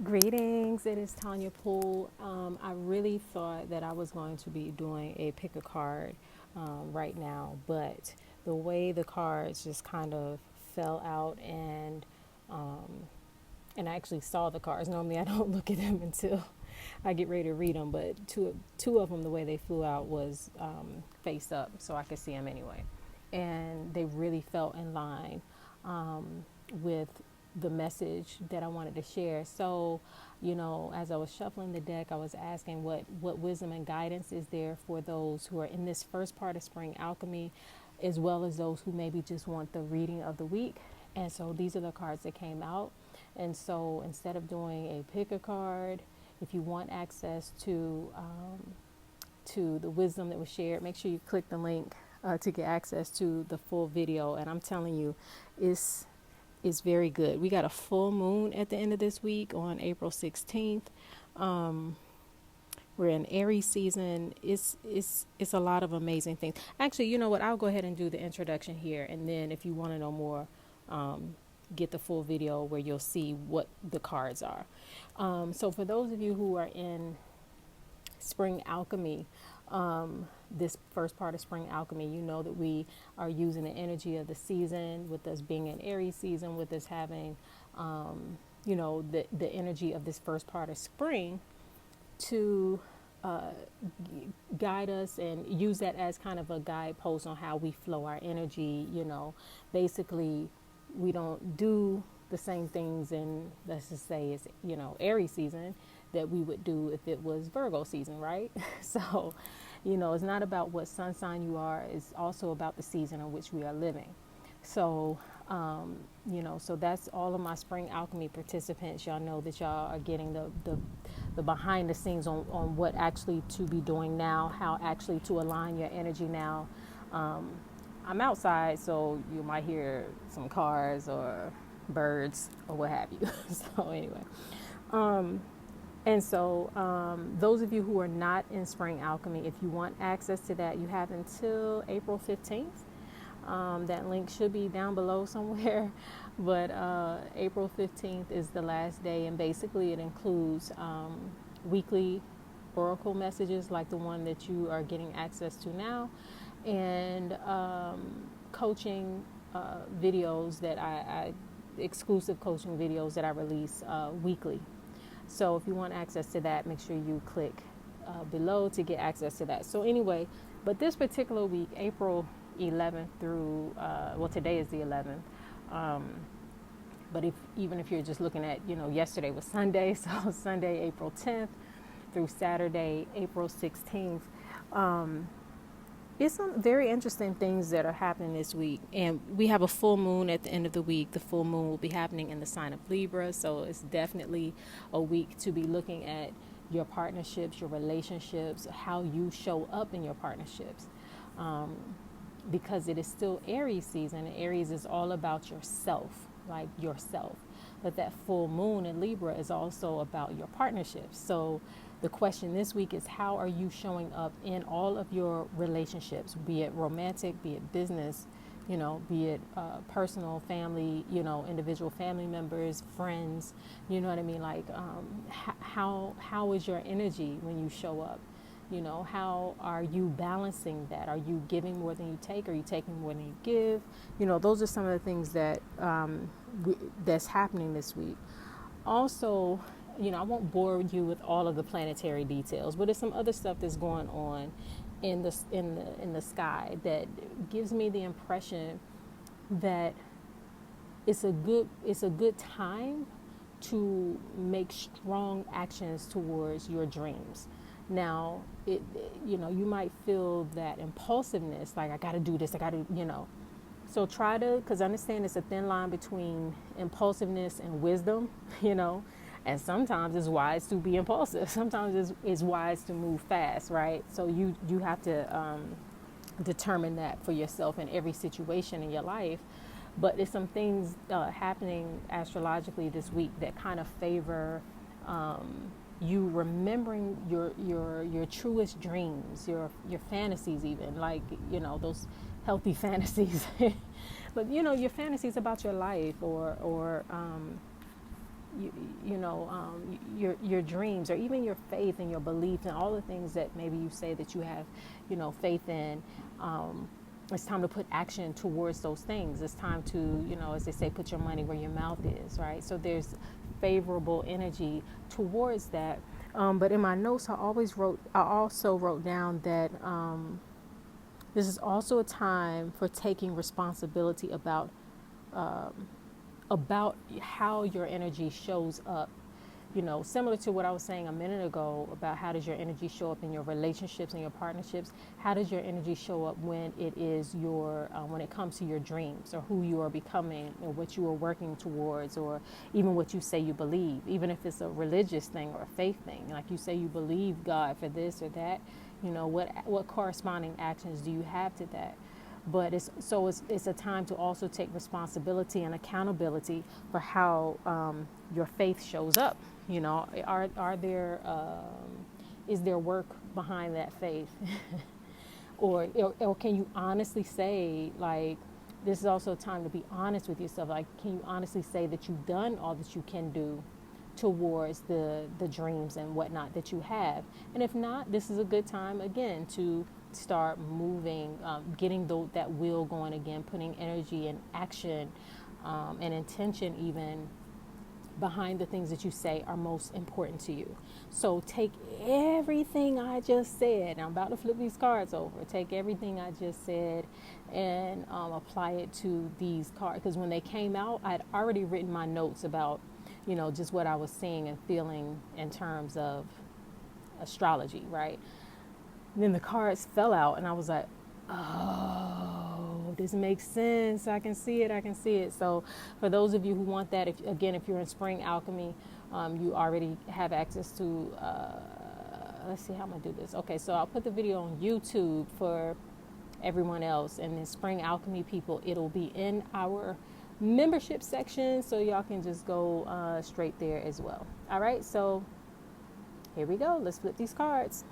Greetings, it is Tonya Poole. I really thought that I was going to be doing a pick a card right now, but the way the cards just kind of fell out and I actually saw the cards. Normally I don't look at them until I get ready to read them, but two of them, the way they flew out was face up, so I could see them anyway. And they really felt in line with the message that I wanted to share. So, as I was shuffling the deck, I was asking what wisdom and guidance is there for those who are in this first part of Spring Alchemy, as well as those who maybe just want the reading of the week. And so these are the cards that came out. And so instead of doing a pick a card, if you want access to the wisdom that was shared, make sure you click the link to get access to the full video. And I'm telling you, it's very good. We got a full moon at the end of this week on April 16th. We're in Aries season. It's a lot of amazing things. Actually, you know what? I'll go ahead and do the introduction here, and then if you want to know more, get the full video where you'll see what the cards are. So for those of you who are in Spring Alchemy, this first part of Spring Alchemy, you know that we are using the energy of the season, with us being in Aries season, with us having, the energy of this first part of spring to guide us and use that as kind of a guidepost on how we flow our energy. Basically, we don't do the same things in, let's just say, it's Aries season that we would do if it was Virgo season, right? So, it's not about what sun sign you are, it's also about the season in which we are living. So, so that's all of my Spring Alchemy participants. Y'all know that y'all are getting the behind the scenes on what actually to be doing now, how actually to align your energy now. I'm outside, so you might hear some cars or birds or what have you. So anyway, those of you who are not in Spring Alchemy, if you want access to that, you have until April 15th. That link should be down below somewhere, but April 15th is the last day, and basically it includes weekly oracle messages like the one that you are getting access to now, and coaching videos that I exclusive coaching videos that I release weekly. So if you want access to that, make sure you click below to get access to that. So anyway, but this particular week, April 11th through, today is the 11th. But even if you're just looking at, yesterday was Sunday, so Sunday, April 10th through Saturday, April 16th. It's some very interesting things that are happening this week. And we have a full moon at the end of the week. The full moon will be happening in the sign of Libra. So it's definitely a week to be looking at your partnerships, your relationships, how you show up in your partnerships. Because it is still Aries season. And Aries is all about yourself, like yourself. But that full moon in Libra is also about your partnerships. So the question this week is, how are you showing up in all of your relationships, be it romantic, be it business, be it personal, family, individual family members, friends, you know what I mean? Like, how is your energy when you show up? How are you balancing that? Are you giving more than you take? Are you taking more than you give? Those are some of the things that that's happening this week. Also, I won't bore you with all of the planetary details, but there's some other stuff that's going on in the sky that gives me the impression that it's a good time to make strong actions towards your dreams. Now, you might feel that impulsiveness, like I got to do this, I got to, So try to, because understand it's a thin line between impulsiveness and wisdom, and sometimes it's wise to be impulsive. Sometimes it's wise to move fast, right? So you have to determine that for yourself in every situation in your life. But there's some things happening astrologically this week that kind of favor you remembering your truest dreams, your fantasies, even like those healthy fantasies, but your fantasies about your life, or you, your dreams, or even your faith and your belief and all the things that maybe you say that you have, faith in. It's time to put action towards those things. It's time to, as they say, put your money where your mouth is, right? So there's favorable energy towards that. But in my notes, I also wrote down that this is also a time for taking responsibility about how your energy shows up. Similar to what I was saying a minute ago about how does your energy show up in your relationships and your partnerships. How does your energy show up when when it comes to your dreams, or who you are becoming, or what you are working towards, or even what you say you believe, even if it's a religious thing or a faith thing, like you say you believe God for this or that, what corresponding actions do you have to that? But it's a time to also take responsibility and accountability for how your faith shows up. Are there is there work behind that faith, or can you honestly say, like, this is also a time to be honest with yourself. Like, can you honestly say that you've done all that you can do towards the dreams and whatnot that you have? And if not, this is a good time again to start moving, getting that wheel going again, putting energy and action and intention even behind the things that you say are most important to you. So take everything I just said. I'm about to flip these cards over. Take everything I just said and apply it to these cards. Because when they came out, I'd already written my notes about, just what I was seeing and feeling in terms of astrology, right? And then the cards fell out, and I was like, oh, this makes sense. I can see it. So for those of you who want that, if you're in Spring Alchemy, you already have access to, let's see how I'm going to do this. Okay, so I'll put the video on YouTube for everyone else. And then Spring Alchemy people, it'll be in our membership section, so y'all can just go straight there as well. All right, so here we go. Let's flip these cards.